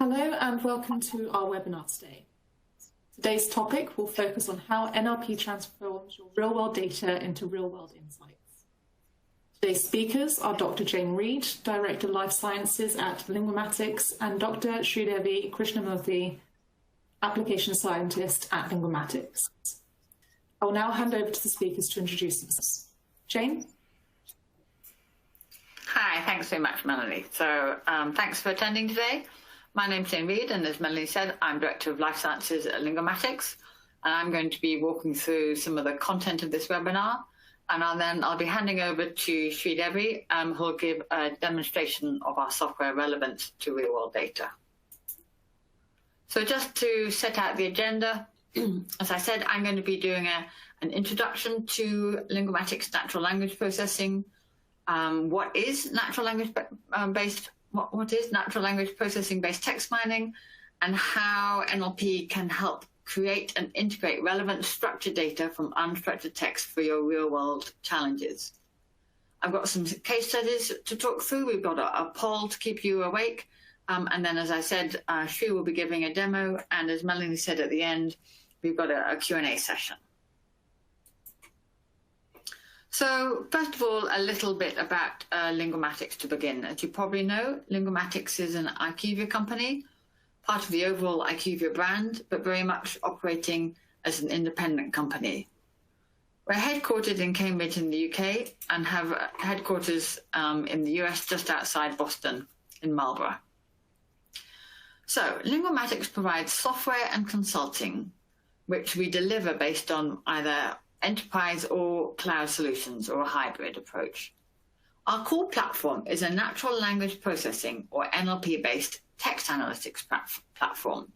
Hello and welcome to our webinar today. Today's topic will focus on how NLP transforms your real-world data into real-world insights. Today's speakers are Dr. Jane Reed, Director of Life Sciences at Linguimatics, and Dr. Sridevi Krishnamurthy, Application Scientist at Linguimatics. I will now hand over to the speakers to introduce themselves. Jane? Hi, thanks very much, Melanie. So thanks for attending today. My name's Jane Reed, and as Melanie said, I'm Director of Life Sciences at Linguimatics, and I'm going to be walking through some of the content of this webinar, and I'll be handing over to Sridevi, who will give a demonstration of our software relevant to real-world data. So just to set out the agenda, as I said, I'm going to be doing an introduction to Linguimatics natural language processing. What is natural language What is natural language processing-based text mining, and how NLP can help create and integrate relevant structured data from unstructured text for your real-world challenges. I've got some case studies to talk through. We've got a poll to keep you awake. And then, as I said, Sri will be giving a demo. And as Melanie said at the end, we've got a Q&A session. So first of all, a little bit about Linguimatics to begin. As you probably know, Linguimatics is an IQVIA company, part of the overall IQVIA brand, but very much operating as an independent company. We're headquartered in Cambridge in the UK and have headquarters in the US just outside Boston in Marlborough. So Linguimatics provides software and consulting, which we deliver based on either enterprise or cloud solutions, or a hybrid approach. Our core platform is a natural language processing, or NLP-based text analytics platform.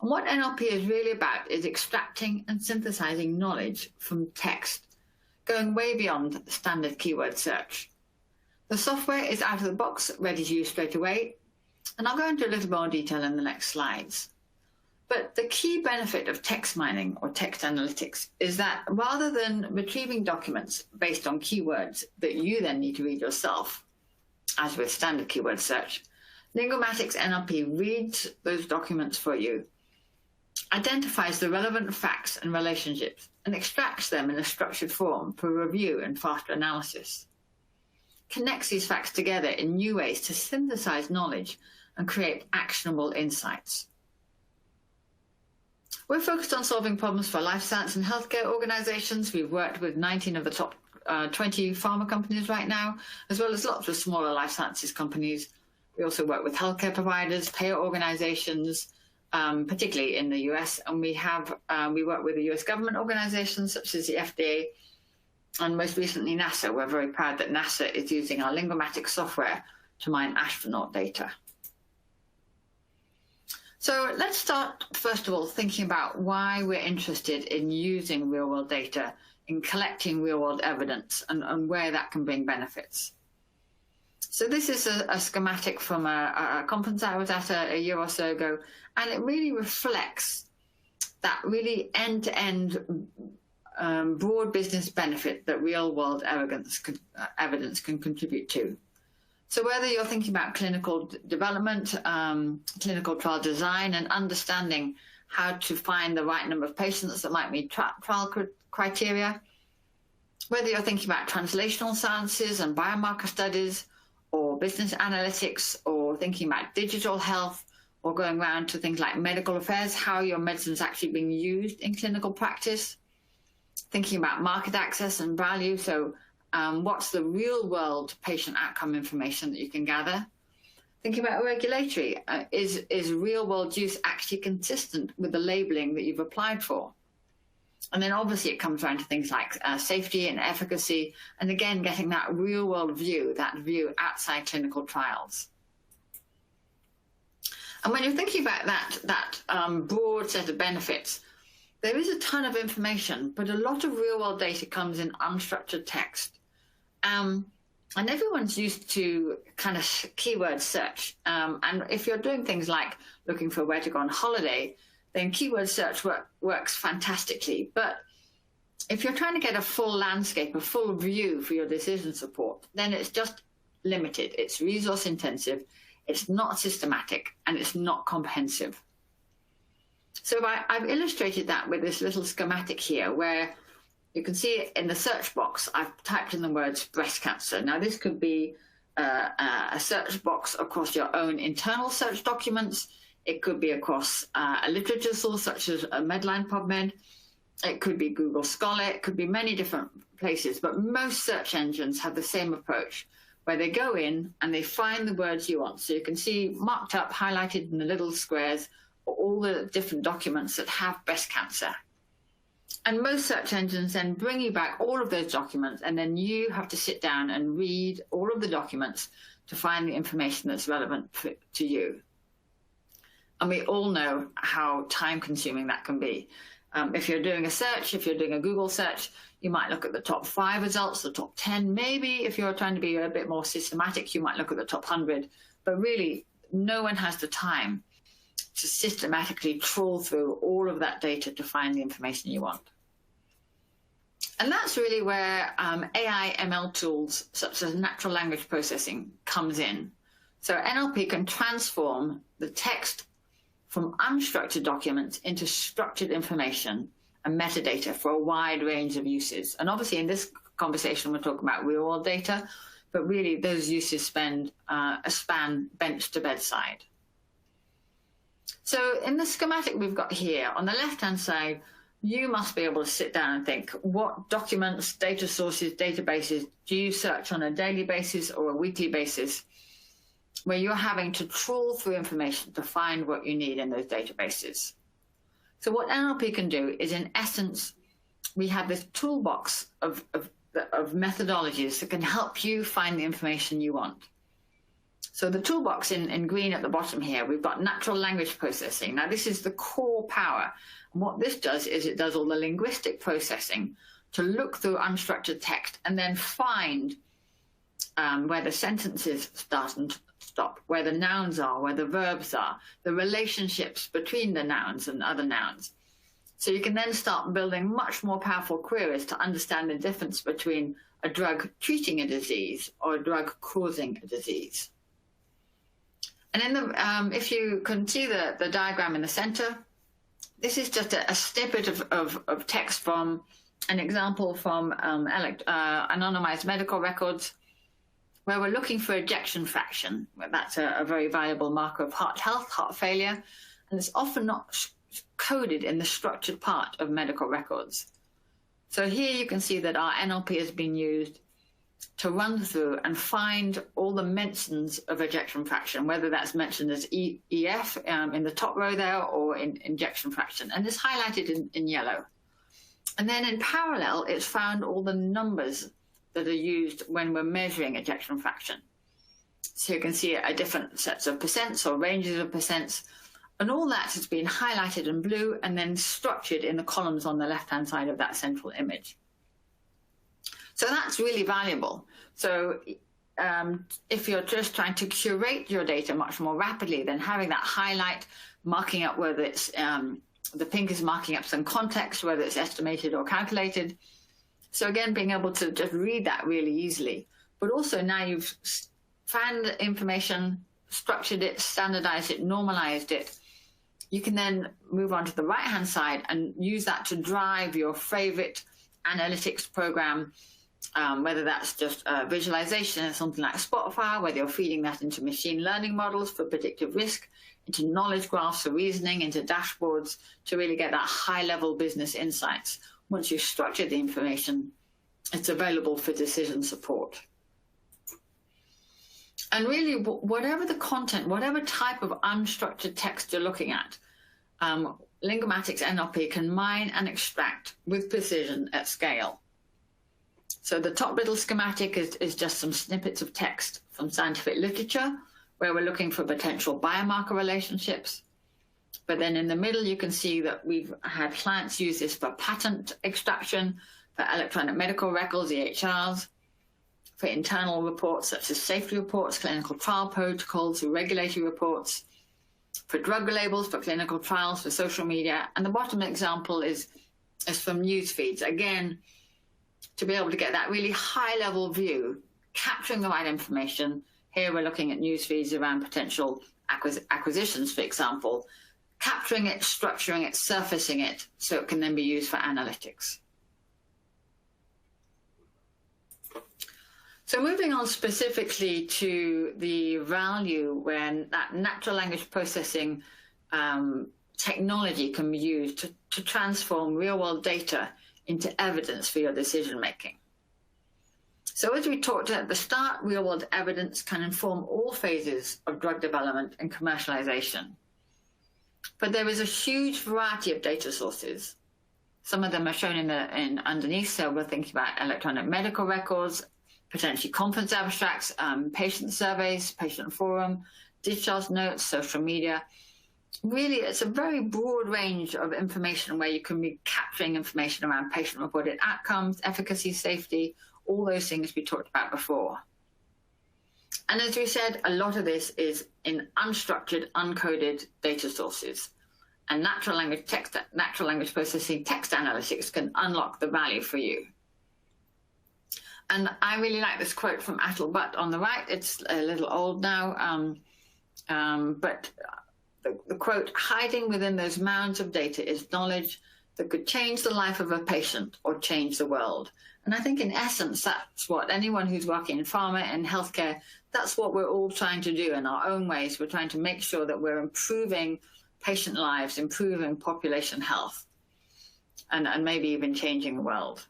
And what NLP is really about is extracting and synthesizing knowledge from text, going way beyond standard keyword search. The software is out of the box, ready to use straight away, and I'll go into a little more detail in the next slides. But the key benefit of text mining or text analytics is that rather than retrieving documents based on keywords that you then need to read yourself, as with standard keyword search, Linguimatics NLP reads those documents for you, identifies the relevant facts and relationships, and extracts them in a structured form for review and faster analysis. Connects these facts together in new ways to synthesize knowledge and create actionable insights. We're focused on solving problems for life science and healthcare organizations. We've worked with 19 of the top 20 pharma companies right now, as well as lots of smaller life sciences companies. We also work with healthcare providers, payer organizations, particularly in the US. And we work with the US government organizations such as the FDA and most recently NASA. We're very proud that NASA is using our Linguimatics software to mine astronaut data. So let's start, first of all, thinking about why we're interested in using real-world data, in collecting real-world evidence, and where that can bring benefits. So this is a schematic from a conference I was at a year or so ago, and it really reflects that really end-to-end broad business benefit that real-world evidence can contribute to. So whether you're thinking about clinical development, clinical trial design, and understanding how to find the right number of patients that might meet trial criteria, whether you're thinking about translational sciences and biomarker studies, or business analytics, or thinking about digital health, or going around to things like medical affairs, how your medicine is actually being used in clinical practice, thinking about market access and value, so what's the real-world patient outcome information that you can gather? Thinking about regulatory, is real-world use actually consistent with the labeling that you've applied for? And then obviously it comes around to things like safety and efficacy, and again, getting that real-world view, that view outside clinical trials. And when you're thinking about that broad set of benefits, there is a ton of information, but a lot of real-world data comes in unstructured text. And everyone's used to kind of keyword search. And if you're doing things like looking for where to go on holiday, then keyword search works fantastically. But if you're trying to get a full landscape, a full view for your decision support, then it's just limited. It's resource intensive. it's not systematic, and it's not comprehensive. So I've illustrated that with this little schematic here, where you can see in the search box, I've typed in the words breast cancer. Now, this could be a search box across your own internal search documents. It could be across a literature source such as Medline, PubMed. It could be Google Scholar. It could be many different places. But most search engines have the same approach, where they go in and they find the words you want. So you can see marked up, highlighted in the little squares, all the different documents that have breast cancer. And most search engines then bring you back all of those documents, and then you have to sit down and read all of the documents to find the information that's relevant to you. And we all know how time-consuming that can be. If you're doing a search, if you're doing a Google search, you might look at the top 5 results, the top 10. Maybe if you're trying to be a bit more systematic, you might look at the top 100. But really, no one has the time to systematically trawl through all of that data to find the information you want. And that's really where AI ML tools such as natural language processing comes in. So NLP can transform the text from unstructured documents into structured information and metadata for a wide range of uses. And obviously in this conversation, we're talking about real world data, but really those uses span bench to bedside. So in the schematic we've got here, on the left-hand side, you must be able to sit down and think, what documents, data sources, databases do you search on a daily basis or a weekly basis, where you're having to trawl through information to find what you need in those databases. So what NLP can do is, in essence, we have this toolbox of methodologies that can help you find the information you want. So the toolbox in green at the bottom here, we've got natural language processing. Now, this is the core power. And what this does is it does all the linguistic processing to look through unstructured text and then find where the sentences start and stop, where the nouns are, where the verbs are, the relationships between the nouns and other nouns. So you can then start building much more powerful queries to understand the difference between a drug treating a disease or a drug causing a disease. And in the, if you can see the diagram in the center, this is just a snippet of text from an example from anonymized medical records, where we're looking for ejection fraction. That's a very valuable marker of heart health, heart failure, and it's often not coded in the structured part of medical records. So here you can see that our NLP has been used to run through and find all the mentions of ejection fraction, whether that's mentioned as EF in the top row there or in ejection fraction, and it's highlighted in yellow. And then in parallel, it's found all the numbers that are used when we're measuring ejection fraction. So you can see different sets of percents or ranges of percents, and all that has been highlighted in blue and then structured in the columns on the left-hand side of that central image. So that's really valuable. So if you're just trying to curate your data much more rapidly, then having that highlight marking up whether it's the pink is marking up some context, whether it's estimated or calculated. So again, being able to just read that really easily. But also now you've found the information, structured it, standardized it, normalized it. You can then move on to the right-hand side and use that to drive your favorite analytics program, whether that's just visualization, something like Spotify, whether you're feeding that into machine learning models for predictive risk, into knowledge graphs for reasoning, into dashboards to really get that high-level business insights. Once you've structured the information, it's available for decision support. And really, whatever the content, whatever type of unstructured text you're looking at, Linguamatics NLP can mine and extract with precision at scale. So the top little schematic is just some snippets of text from scientific literature, where we're looking for potential biomarker relationships. But then in the middle, you can see that we've had clients use this for patent extraction, for electronic medical records, EHRs, for internal reports such as safety reports, clinical trial protocols, regulatory reports, for drug labels, for clinical trials, for social media. And the bottom example is from news feeds. Again, to be able to get that really high-level view, capturing the right information. Here we're looking at news feeds around potential acquisitions, for example, capturing it, structuring it, surfacing it, so it can then be used for analytics. So moving on specifically to the value when that natural language processing technology can be used to transform real-world data into evidence for your decision-making. So as we talked at the start, real-world evidence can inform all phases of drug development and commercialization. But there is a huge variety of data sources. Some of them are shown in underneath, so we're thinking about electronic medical records, potentially conference abstracts, patient surveys, patient forum, discharge notes, social media. Really, it's a very broad range of information where you can be capturing information around patient-reported outcomes, efficacy, safety, all those things we talked about before. And as we said, a lot of this is in unstructured, uncoded data sources. And natural language processing text analytics can unlock the value for you. And I really like this quote from Atul Butt on the right. It's a little old now, but the quote, "Hiding within those mounds of data is knowledge that could change the life of a patient or change the world." And I think in essence, that's what anyone who's working in pharma and healthcare, that's what we're all trying to do in our own ways. We're trying to make sure that we're improving patient lives, improving population health, and maybe even changing the world.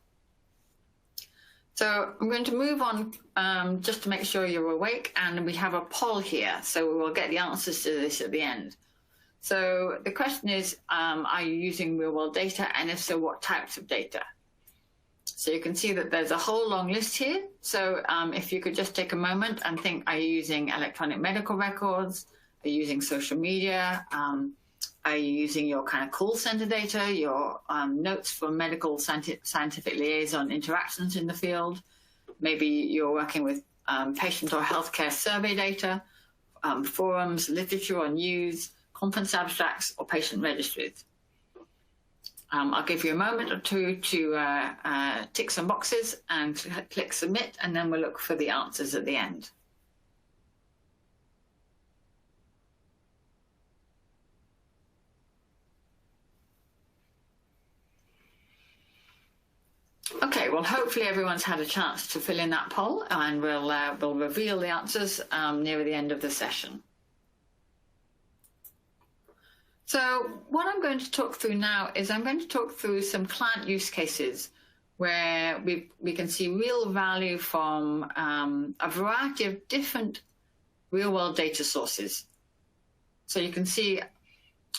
So I'm going to move on just to make sure you're awake, and we have a poll here, so we will get the answers to this at the end. So the question is, are you using real-world data, and if so, what types of data? So you can see that there's a whole long list here. So if you could just take a moment and think, are you using electronic medical records? Are you using social media? Are you using your kind of call center data, your notes from medical scientific liaison interactions in the field? Maybe you're working with patient or healthcare survey data, forums, literature or news, conference abstracts, or patient registries. I'll give you a moment or two to tick some boxes and click submit, and then we'll look for the answers at the end. Okay, well, hopefully everyone's had a chance to fill in that poll, and we'll reveal the answers near the end of the session. So what I'm going to talk through now is I'm going to talk through some client use cases where we can see real value from a variety of different real-world data sources. So you can see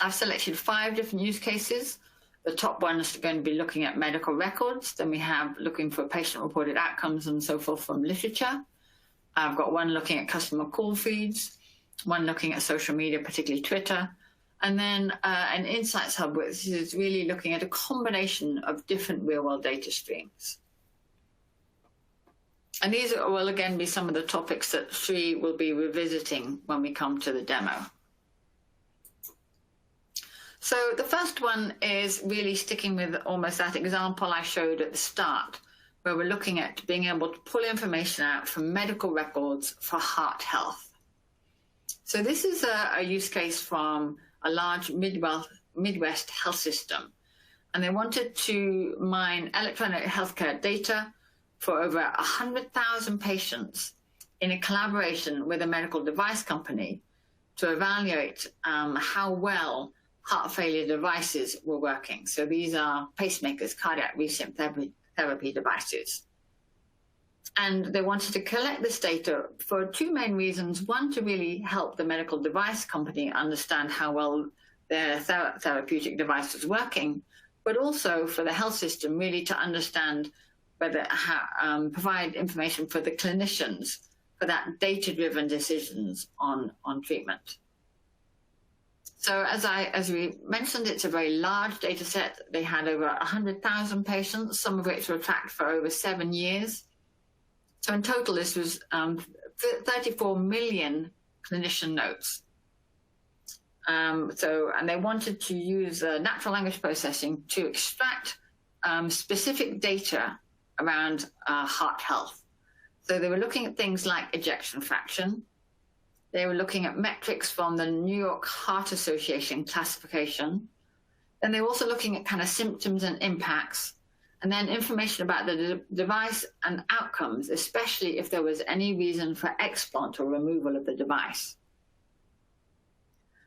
I've selected 5 different use cases. The top one is going to be looking at medical records. Then we have looking for patient-reported outcomes and so forth from literature. I've got one looking at customer call feeds, one looking at social media, particularly Twitter, and then an insights hub, which is really looking at a combination of different real-world data streams. And these will again be some of the topics that Sri will be revisiting when we come to the demo. So the first one is really sticking with almost that example I showed at the start, where we're looking at being able to pull information out from medical records for heart health. So this is a use case from a large Midwest health system, and they wanted to mine electronic healthcare data for over 100,000 patients in a collaboration with a medical device company to evaluate how well heart failure devices were working. So these are pacemakers, cardiac resync therapy devices. And they wanted to collect this data for 2 main reasons. One, to really help the medical device company understand how well their therapeutic device was working, but also for the health system really to understand whether provide information for the clinicians for that data-driven decisions on treatment. So as we mentioned, it's a very large data set. They had over 100,000 patients, some of which were tracked for over 7 years. So in total, this was 34 million clinician notes. And they wanted to use natural language processing to extract specific data around heart health. So they were looking at things like ejection fraction, They were looking at metrics from the New York Heart Association classification. Then they were also looking at kind of symptoms and impacts, and then information about the device and outcomes, especially if there was any reason for explant or removal of the device.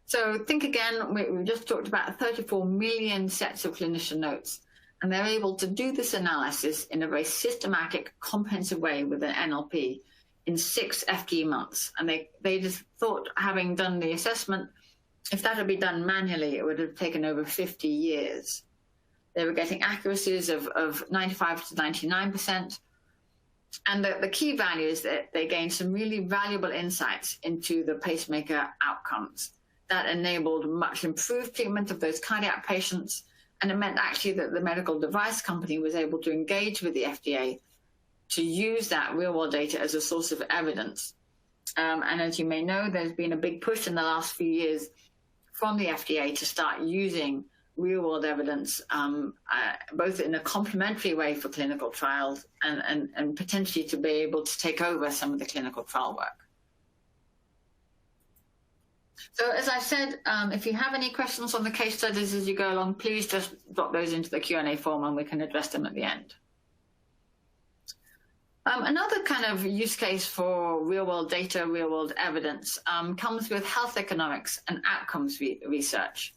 So think again, we just talked about 34 million sets of clinician notes, and they're able to do this analysis in a very systematic, comprehensive way with an NLP in 6 FTE months. And they just thought, having done the assessment, if that had been done manually, it would have taken over 50 years. They were getting accuracies of 95 to 99%. And the key value is that they gained some really valuable insights into the pacemaker outcomes. That enabled much improved treatment of those cardiac patients. And it meant actually that the medical device company was able to engage with the FDA to use that real-world data as a source of evidence. And as you may know, there's been a big push in the last few years from the FDA to start using real-world evidence, both in a complementary way for clinical trials and potentially to be able to take over some of the clinical trial work. So as I said, if you have any questions on the case studies as you go along, please just drop those into the Q&A form and we can address them at the end. Another kind of use case for real-world data, real-world evidence comes with health economics and outcomes research.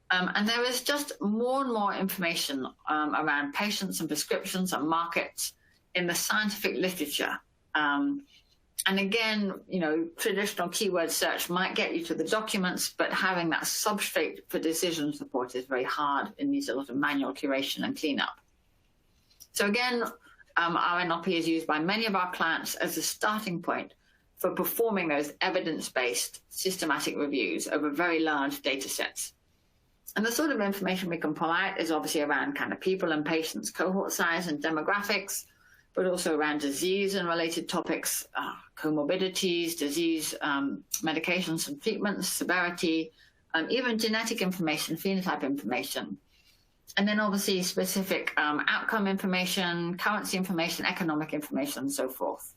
And there is just more and more information around patients and prescriptions and markets in the scientific literature. And again, traditional keyword search might get you to the documents, but having that substrate for decision support is very hard. It needs a lot of manual curation and cleanup. So again, our NLP is used by many of our clients as a starting point for performing those evidence-based systematic reviews over very large data sets. And the sort of information we can pull out is obviously around kind of people and patients, cohort size and demographics, but also around disease and related topics, comorbidities, disease, medications and treatments, severity, even genetic information, phenotype information. And then obviously specific outcome information, currency information, economic information, and so forth.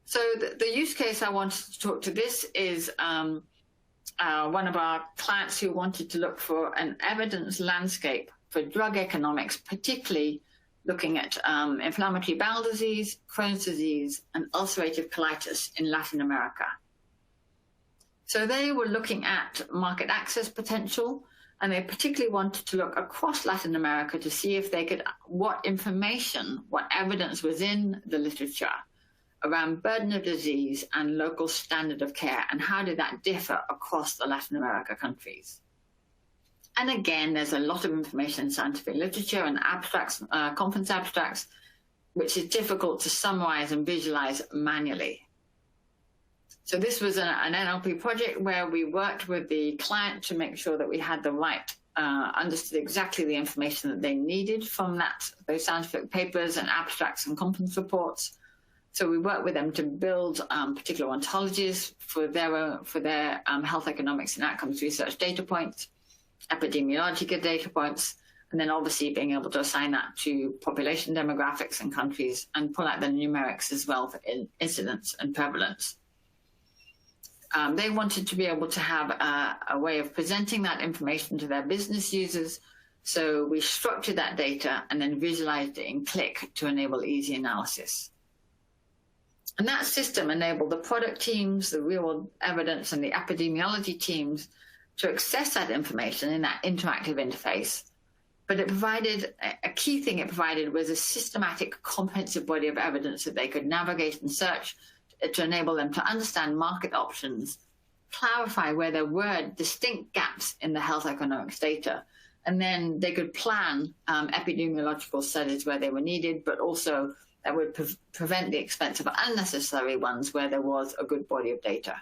So the use case I wanted to talk to this is one of our clients who wanted to look for an evidence landscape for drug economics, particularly looking at inflammatory bowel disease, Crohn's disease, and ulcerative colitis in Latin America. So they were looking at market access potential, and they particularly wanted to look across Latin America to see if they could, what evidence was in the literature around burden of disease and local standard of care, and how did that differ across the Latin America countries. And again, there's a lot of information in scientific literature and abstracts, conference abstracts, which is difficult to summarize and visualize manually. So this was an NLP project where we worked with the client to make sure that we had the right, understood exactly the information that they needed from those scientific papers and abstracts and conference reports. So we worked with them to build particular ontologies for their health economics and outcomes research data points, epidemiological data points, and then obviously being able to assign that to population demographics and countries and pull out the numerics as well for incidence and prevalence. They wanted to be able to have a way of presenting that information to their business users. So we structured that data and then visualized it in Click to enable easy analysis. And that system enabled the product teams, the real-world evidence, and the epidemiology teams to access that information in that interactive interface. But it provided, a key thing it provided was a systematic, comprehensive body of evidence that they could navigate and search to enable them to understand market options, clarify where there were distinct gaps in the health economics data, and then they could plan epidemiological studies where they were needed, but also that would prevent the expense of unnecessary ones where there was a good body of data.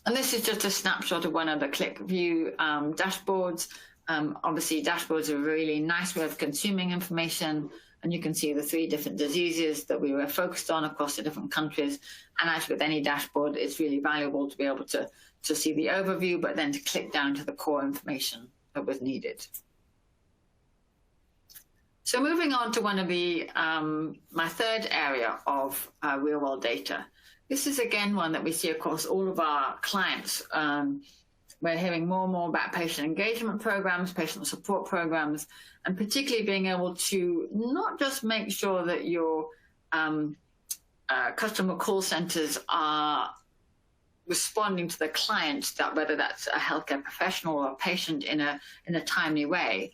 And this is just a snapshot of one of the ClickView dashboards. Obviously, dashboards are a really nice way of consuming information, and you can see the 3 different diseases that we were focused on across the different countries. And as with any dashboard, it's really valuable to be able to see the overview, but then to click down to the core information that was needed. So moving on to one of the, my third area of real-world data. This is, again, one that we see across all of our clients. We're hearing more and more about patient engagement programs, patient support programs, and particularly being able to not just make sure that your customer call centers are responding to the client, that whether that's a healthcare professional or a patient in a timely way,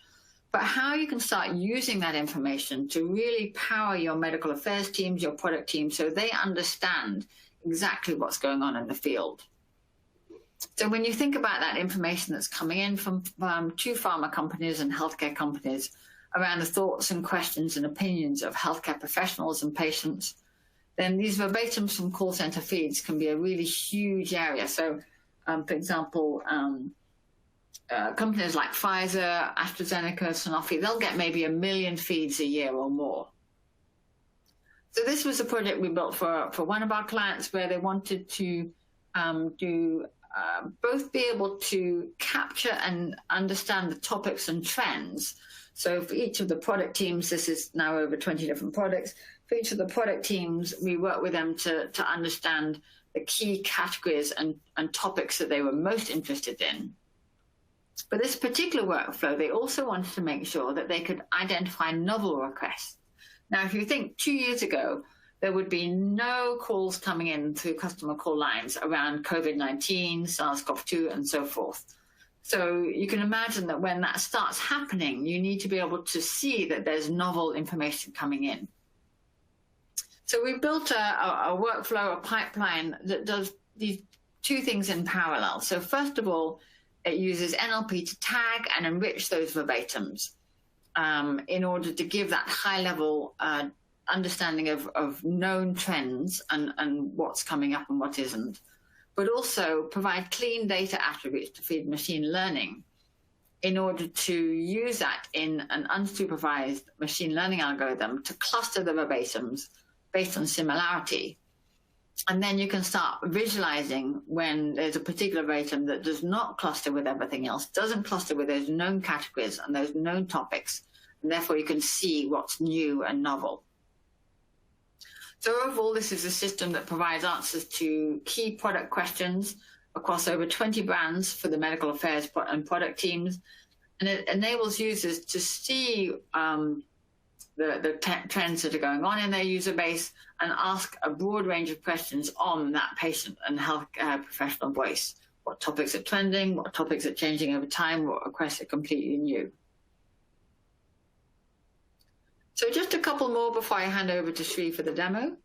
but how you can start using that information to really power your medical affairs teams, your product teams, so they understand exactly what's going on in the field. So when you think about that information that's coming in from two pharma companies and healthcare companies around the thoughts and questions and opinions of healthcare professionals and patients, then these verbatims from call center feeds can be a really huge area. So, for example, companies like Pfizer, AstraZeneca, Sanofi, they'll get maybe 1 million feeds a year or more. So this was a project we built for one of our clients, where they wanted to both be able to capture and understand the topics and trends. So for each of the product teams, this is now over 20 different products. For each of the product teams, we work with them to understand the key categories and topics that they were most interested in. But this particular workflow, they also wanted to make sure that they could identify novel requests. Now, if you think 2 years ago, there would be no calls coming in through customer call lines around COVID-19, SARS-CoV-2, and so forth. So you can imagine that when that starts happening, you need to be able to see that there's novel information coming in. So we built a workflow, a pipeline that does these two things in parallel. So first of all, it uses NLP to tag and enrich those verbatims in order to give that high-level understanding of known trends and what's coming up and what isn't, but also provide clean data attributes to feed machine learning in order to use that in an unsupervised machine learning algorithm to cluster the verbatims based on similarity. And then you can start visualizing when there's a particular verbatim that does not cluster with everything else, doesn't cluster with those known categories and those known topics, and therefore you can see what's new and novel. So overall, this is a system that provides answers to key product questions across over 20 brands for the medical affairs and product teams. And it enables users to see the trends that are going on in their user base and ask a broad range of questions on that patient and healthcare professional voice. What topics are trending, what topics are changing over time, what requests are completely new. So just a couple more before I hand over to Sri for the demo.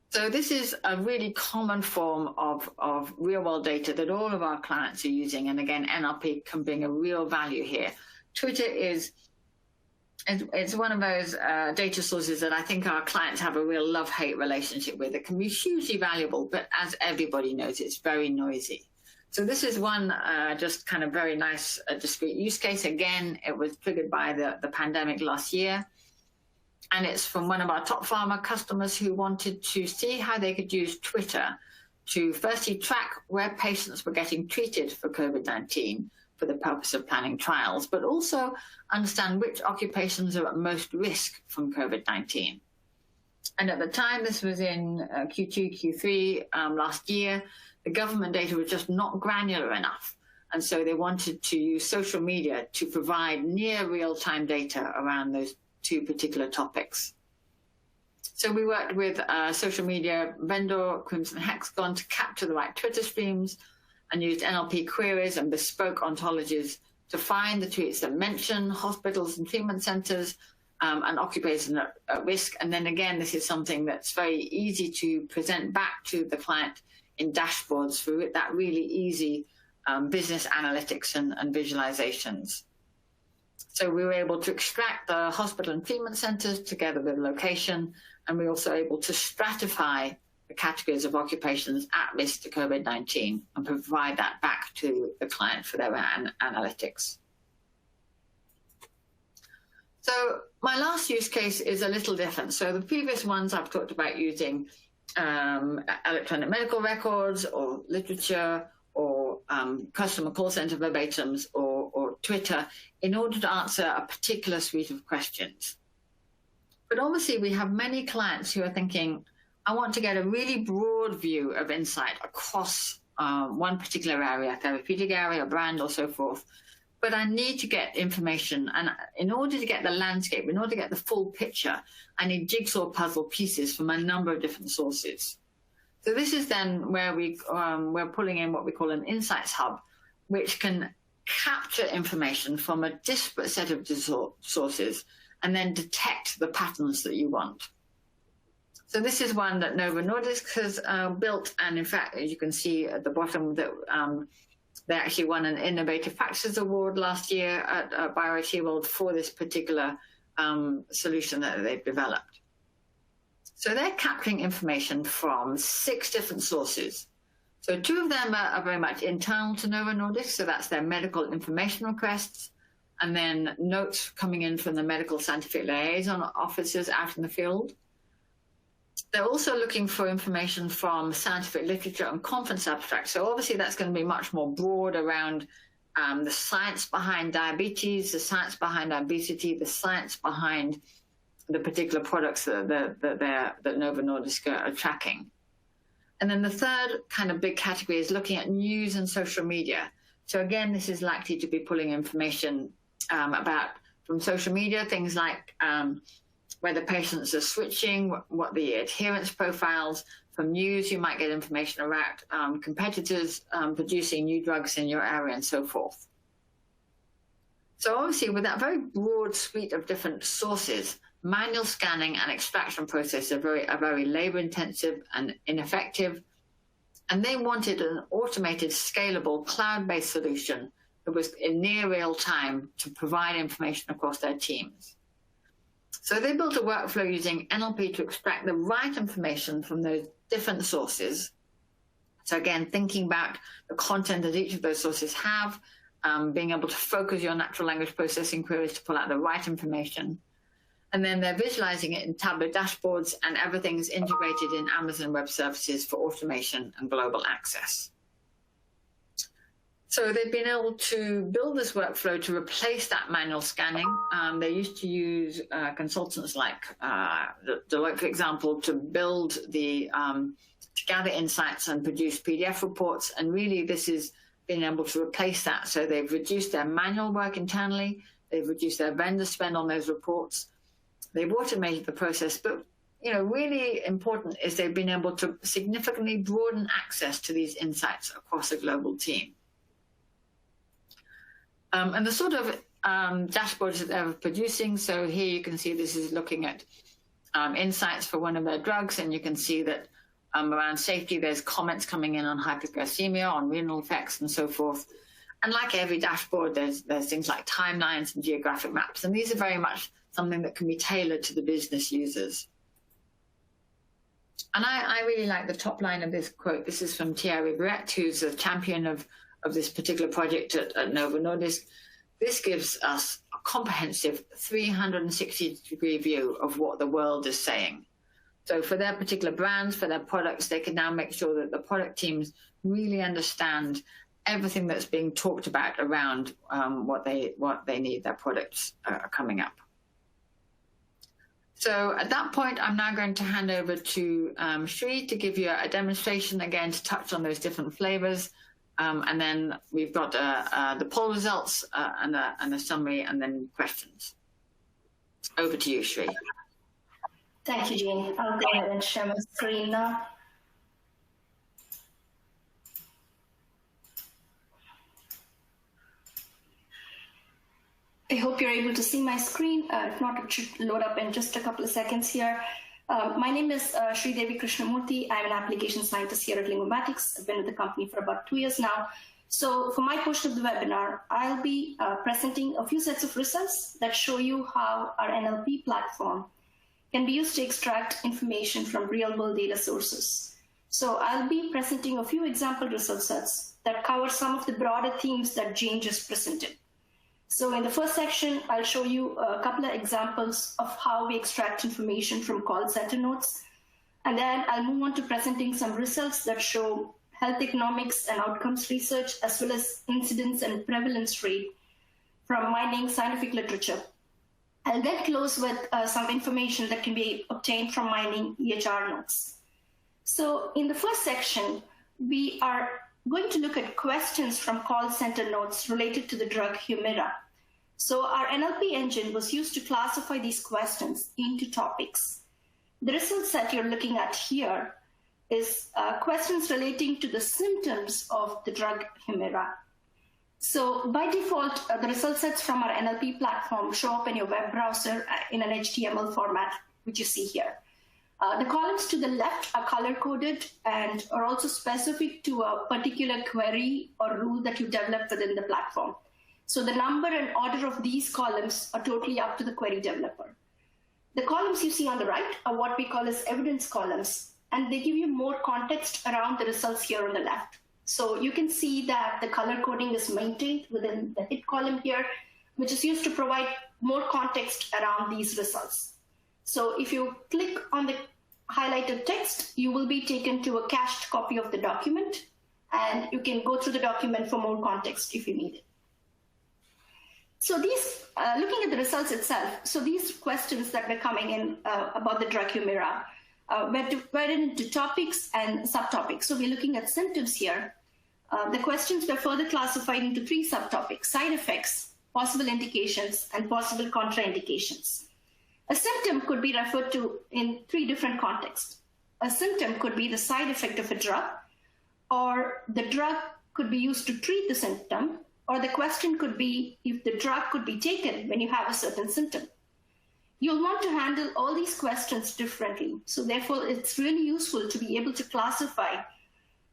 So this is a really common form of real-world data that all of our clients are using. And again, NLP can bring a real value here. Twitter is one of those data sources that I think our clients have a real love-hate relationship with. It can be hugely valuable, but as everybody knows, it's very noisy. So this is one just kind of very nice discrete use case. Again, it was triggered by the pandemic last year. And it's from one of our top pharma customers who wanted to see how they could use Twitter to firstly track where patients were getting treated for COVID-19 for the purpose of planning trials, but also understand which occupations are at most risk from COVID-19. And at the time, this was in Q2, Q3 last year, the government data was just not granular enough. And so they wanted to use social media to provide near real-time data around those two particular topics. So we worked with a social media vendor, Crimson Hexagon, to capture the right Twitter streams and used NLP queries and bespoke ontologies to find the tweets that mention hospitals and treatment centers and occupations at risk. And then again, this is something that's very easy to present back to the client in dashboards for that really easy business analytics and visualizations. So we were able to extract the hospital and treatment centers together with location, and we were also able to stratify the categories of occupations at risk to COVID-19 and provide that back to the client for their analytics. So my last use case is a little different. So the previous ones I've talked about using electronic medical records or literature or customer call center verbatims or Twitter in order to answer a particular suite of questions. But obviously, we have many clients who are thinking, I want to get a really broad view of insight across one particular area, therapeutic area, brand, or so forth. But I need to get information. And in order to get the landscape, in order to get the full picture, I need jigsaw puzzle pieces from a number of different sources. So this is then where we're pulling in what we call an insights hub, which can capture information from a disparate set of sources and then detect the patterns that you want. So this is one that Novo Nordisk has built, and in fact, as you can see at the bottom, that they actually won an Innovative Practices Award last year at BioIT World for this particular solution that they've developed. So they're capturing information from 6 different sources. So 2 of them are very much internal to Novo Nordisk, so that's their medical information requests, and then notes coming in from the medical scientific liaison officers out in the field. They're also looking for information from scientific literature and conference abstracts. So obviously that's going to be much more broad around the science behind diabetes, the science behind obesity, the science behind the particular products that Novo Nordisk are tracking. And then the third kind of big category is looking at news and social media. So again, this is likely to be pulling information about from social media, things like whether patients are switching, what the adherence profiles. From news, you might get information around competitors producing new drugs in your area and so forth. So obviously, with that very broad suite of different sources, manual scanning and extraction process are very labor-intensive and ineffective. And they wanted an automated, scalable, cloud-based solution that was in near real time to provide information across their teams. So they built a workflow using NLP to extract the right information from those different sources. So again, thinking about the content that each of those sources have, being able to focus your natural language processing queries to pull out the right information. And then they're visualizing it in Tableau dashboards, and everything's integrated in Amazon Web Services for automation and global access. So they've been able to build this workflow to replace that manual scanning. They used to use consultants like Deloitte, for example, to build to gather insights and produce PDF reports. And really, this is being able to replace that. So they've reduced their manual work internally. They've reduced their vendor spend on those reports. They've automated the process. But really important is they've been able to significantly broaden access to these insights across a global team. And the sort of dashboards that they're producing, so here you can see this is looking at insights for one of their drugs, and you can see that around safety, there's comments coming in on hyperglycemia, on renal effects, and so forth. And like every dashboard, there's things like timelines and geographic maps, and these are very much something that can be tailored to the business users. And I really like the top line of this quote. This is from Thierry Brett, who's a champion of this particular project at Novo Nordisk. This gives us a comprehensive 360-degree view of what the world is saying. So for their particular brands, for their products, they can now make sure that the product teams really understand everything that's being talked about around what they need, their products coming up. So at that point, I'm now going to hand over to Sri to give you a demonstration again to touch on those different flavors. And then we've got the poll results and a summary, and then questions. Over to you, Sri. Thank you, Jane. I'll go ahead and share my screen now. I hope you're able to see my screen. If not, it should load up in just a couple of seconds here. My name is Sri Devi Krishnamurthy. I'm an application scientist here at Linguamatics. I've been with the company for about 2 years now. So for my portion of the webinar, I'll be presenting a few sets of results that show you how our NLP platform can be used to extract information from real-world data sources. So I'll be presenting a few example result sets that cover some of the broader themes that Jane just presented. So in the first section, I'll show you a couple of examples of how we extract information from call center notes. And then I'll move on to presenting some results that show health economics and outcomes research, as well as incidence and prevalence rate from mining scientific literature. I'll then close with some information that can be obtained from mining EHR notes. So in the first section, we are going to look at questions from call center notes related to the drug Humira. So our NLP engine was used to classify these questions into topics. The results that you're looking at here is questions relating to the symptoms of the drug Humira. So by default, the result sets from our NLP platform show up in your web browser in an HTML format, which you see here. The columns to the left are color-coded and are also specific to a particular query or rule that you developed within the platform. So the number and order of these columns are totally up to the query developer. The columns you see on the right are what we call as evidence columns, and they give you more context around the results here on the left. So you can see that the color coding is maintained within the hit column here, which is used to provide more context around these results. So if you click on the highlighted text, you will be taken to a cached copy of the document, and you can go through the document for more context if you need it. So these, looking at the results itself, so these questions that were coming in about the drug Humira were divided into topics and subtopics. So we're looking at symptoms here. The questions were further classified into 3 subtopics: side effects, possible indications, and possible contraindications. A symptom could be referred to in 3 different contexts. A symptom could be the side effect of a drug, or the drug could be used to treat the symptom, or the question could be if the drug could be taken when you have a certain symptom. You'll want to handle all these questions differently. So therefore, it's really useful to be able to classify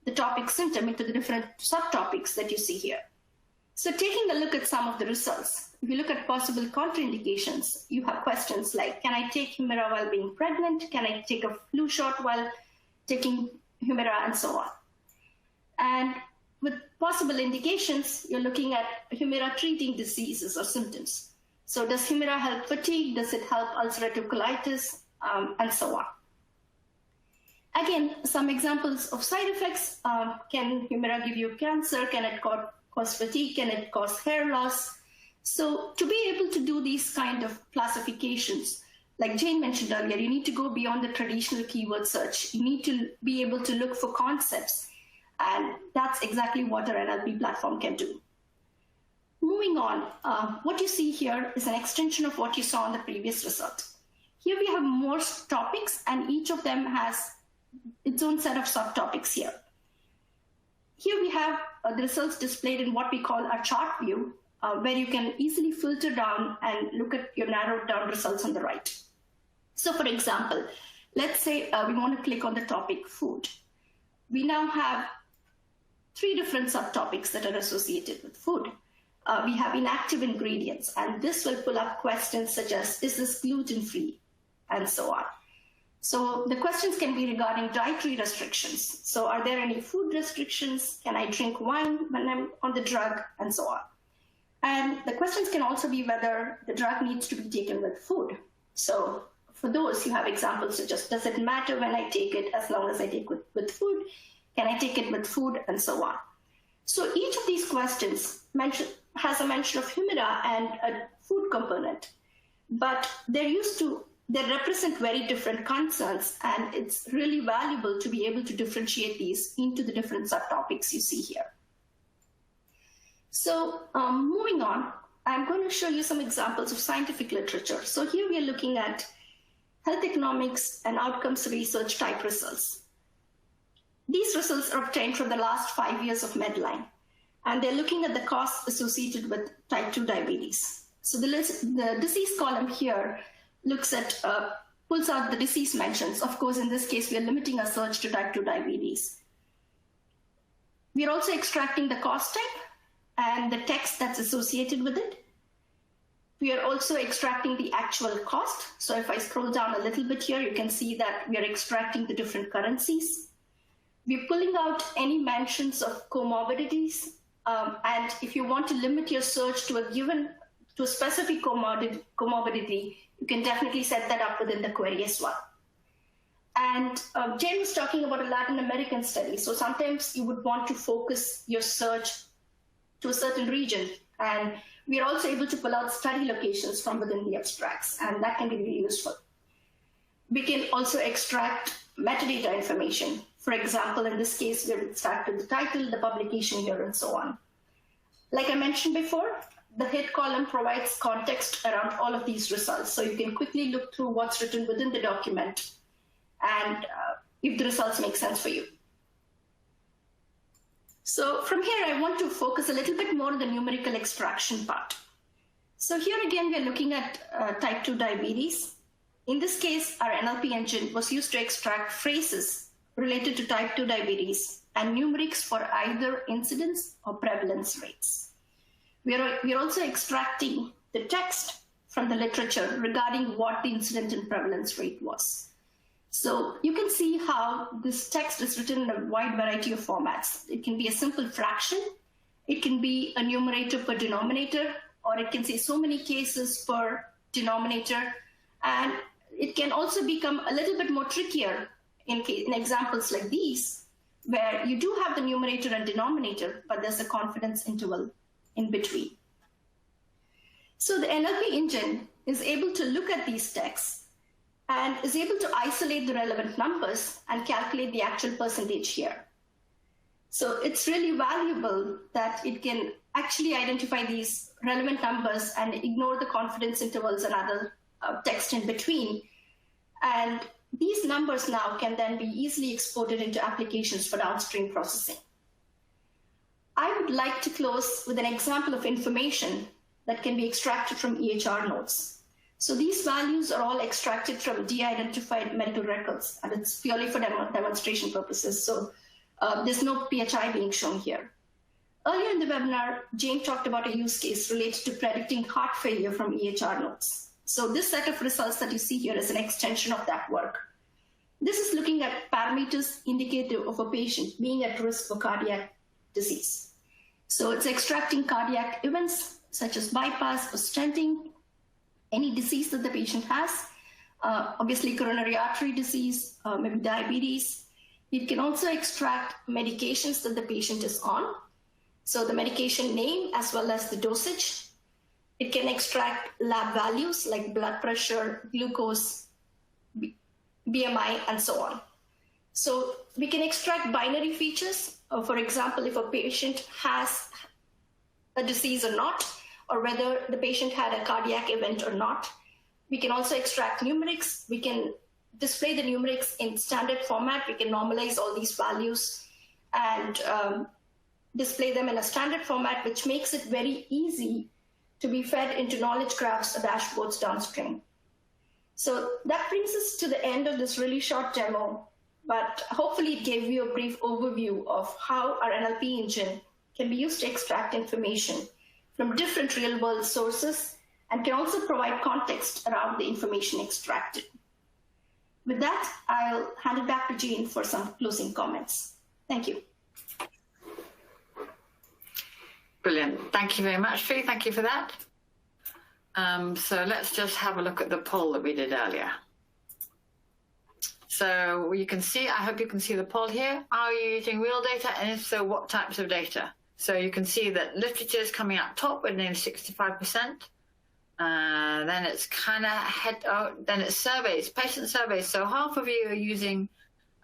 the topic symptom into the different subtopics that you see here. So taking a look at some of the results, if you look at possible contraindications, you have questions like, can I take Humira while being pregnant? Can I take a flu shot while taking Humira, and so on? And with possible indications, you're looking at Humira treating diseases or symptoms. So does Humira help fatigue? Does it help ulcerative colitis? And so on. Again, some examples of side effects. Can Humira give you cancer? Can it cause fatigue? Can it cause hair loss? So to be able to do these kind of classifications, like Jane mentioned earlier, you need to go beyond the traditional keyword search. You need to be able to look for concepts. And that's exactly what our NLP platform can do. Moving on, what you see here is an extension of what you saw on the previous result. Here we have more topics, and each of them has its own set of subtopics here. Here we have the results displayed in what we call a chart view, where you can easily filter down and look at your narrowed down results on the right. So for example, let's say we want to click on the topic food. We now have 3 different subtopics that are associated with food. We have inactive ingredients, and this will pull up questions such as, is this gluten-free, and so on. So the questions can be regarding dietary restrictions. So are there any food restrictions? Can I drink wine when I'm on the drug, and so on. And the questions can also be whether the drug needs to be taken with food. So for those, you have examples such as, does it matter when I take it as long as I take it with food? Can I take it with food, and so on. So each of these questions has a mention of Humira and a food component, but they represent very different concerns, and it's really valuable to be able to differentiate these into the different subtopics you see here. So moving on, I'm going to show you some examples of scientific literature. So here we are looking at health economics and outcomes research type results. These results are obtained from the last 5 years of Medline, and they're looking at the costs associated with type 2 diabetes. So the disease column here looks at, pulls out the disease mentions. Of course, in this case, we are limiting our search to type 2 diabetes. We are also extracting the cost type and the text that's associated with it. We are also extracting the actual cost. So if I scroll down a little bit here, you can see that we are extracting the different currencies. We're pulling out any mentions of comorbidities. And if you want to limit your search to a specific comorbidity, you can definitely set that up within the query as well. And Jane was talking about a Latin American study. So sometimes you would want to focus your search to a certain region. And We are also able to pull out study locations from within the abstracts, and that can be really useful. We can also extract metadata information. For example, in this case, we've extracted the title, the publication year, and so on. Like I mentioned before, the head column provides context around all of these results. So you can quickly look through what's written within the document and if the results make sense for you. So from here, I want to focus a little bit more on the numerical extraction part. So here again, we're looking at type 2 diabetes. In this case, our NLP engine was used to extract phrases related to type 2 diabetes and numerics for either incidence or prevalence rates. We are also extracting the text from the literature regarding what the incidence and prevalence rate was. So you can see how this text is written in a wide variety of formats. It can be a simple fraction, it can be a numerator per denominator, or it can say so many cases per denominator, and it can also become a little bit more trickier in examples like these, where you do have the numerator and denominator, but there's a confidence interval in between. So the NLP engine is able to look at these texts and is able to isolate the relevant numbers and calculate the actual percentage here. So it's really valuable that it can actually identify these relevant numbers and ignore the confidence intervals and other text in between. And these numbers now can then be easily exported into applications for downstream processing. I would like to close with an example of information that can be extracted from EHR notes. So these values are all extracted from de-identified medical records, and it's purely for demonstration purposes. So there's no PHI being shown here. Earlier in the webinar, Jane talked about a use case related to predicting heart failure from EHR notes. So this set of results that you see here is an extension of that work. This is looking at parameters indicative of a patient being at risk for cardiac disease. So it's extracting cardiac events such as bypass or stenting, any disease that the patient has, obviously coronary artery disease, maybe diabetes. It can also extract medications that the patient is on, so the medication name as well as the dosage. It can extract lab values like blood pressure, glucose, BMI, and so on. So we can extract binary features, for example, if a patient has a disease or not, or whether the patient had a cardiac event or not. We can also extract numerics. We can display the numerics in standard format. We can normalize all these values and display them in a standard format, which makes it very easy to be fed into knowledge graphs or dashboards downstream. So that brings us to the end of this really short demo, but hopefully it gave you a brief overview of how our NLP engine can be used to extract information from different real-world sources and can also provide context around the information extracted. With that, I'll hand it back to Jean for some closing comments. Thank you. Brilliant. Thank you very much, Sri. Thank you for that. So let's just have a look at the poll that we did earlier. So you can see, I hope you can see the poll here. Are you using real data? And if so, what types of data? So you can see that literature is coming out top with nearly 65%. Then it's kind of then it's surveys, patient surveys. So half of you are using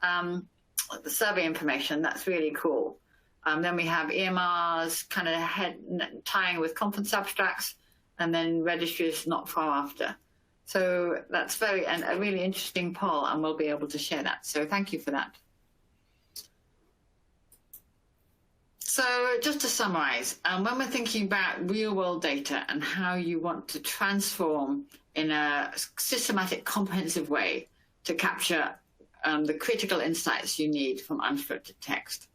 the survey information. That's really cool. Then we have EMRs kind of tying with conference abstracts, and then registries not far after. So that's a really interesting poll, and we'll be able to share that. So thank you for that. So just to summarize, when we're thinking about real-world data and how you want to transform in a systematic, comprehensive way to capture the critical insights you need from unstructured text.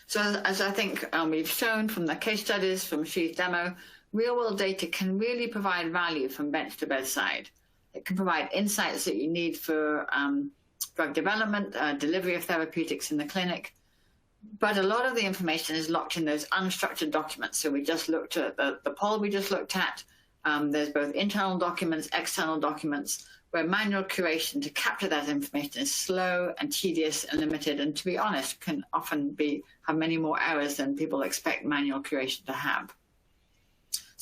So as I think we've shown from the case studies, from Shri's demo, real-world data can really provide value from bench to bedside. It can provide insights that you need for drug development, delivery of therapeutics in the clinic. But a lot of the information is locked in those unstructured documents. So we just looked at the poll we just looked at. There's both internal documents, external documents, where manual curation to capture that information is slow and tedious and limited, and to be honest, can often have many more errors than people expect manual curation to have.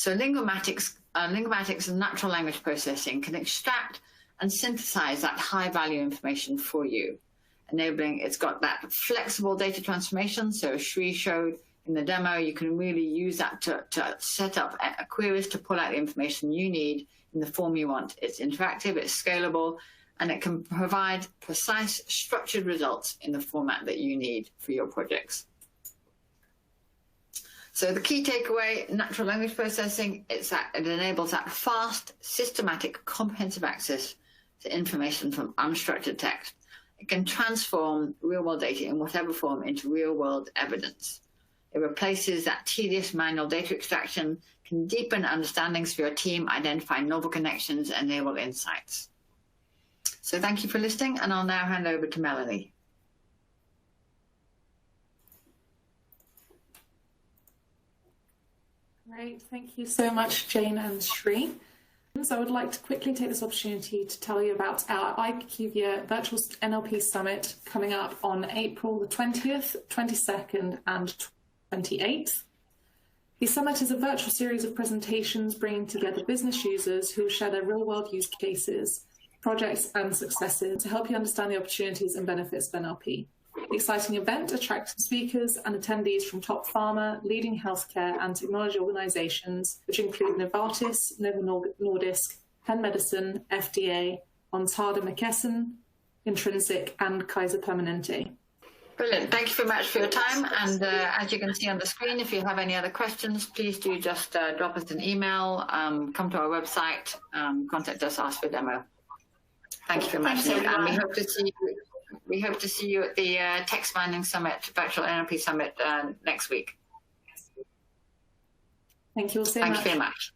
So linguimatics and natural language processing can extract and synthesize that high-value information for you, enabling, it's got that flexible data transformation. So as Shri showed in the demo, you can really use that to set up queries to pull out the information you need in the form you want. It's interactive, it's scalable, and it can provide precise, structured results in the format that you need for your projects. So the key takeaway, natural language processing, is that it enables that fast, systematic, comprehensive access to information from unstructured text. It can transform real-world data in whatever form into real-world evidence. It replaces that tedious manual data extraction, can deepen understandings for your team, identify novel connections, enable insights. So thank you for listening, and I'll now hand over to Melanie. Great, thank you so much, Jane and Shri. So I would like to quickly take this opportunity to tell you about our IQVIA Virtual NLP Summit coming up on April the 20th, 22nd and 28th. The summit is a virtual series of presentations bringing together business users who will share their real-world use cases, projects and successes to help you understand the opportunities and benefits of NLP. The exciting event attracts speakers and attendees from top pharma, leading healthcare and technology organizations, which include Novartis, Novo Nordisk, Penn Medicine, FDA, ontologies, Intrinsic, and Kaiser Permanente. Brilliant. Thank you very much for your time. And as you can see on the screen, if you have any other questions, please do just drop us an email, come to our website, contact us, ask for a demo. Thank you very much. And we hope to see you at the Text Mining Summit, Virtual NLP Summit next week. Thank you all so much. Thank you very much.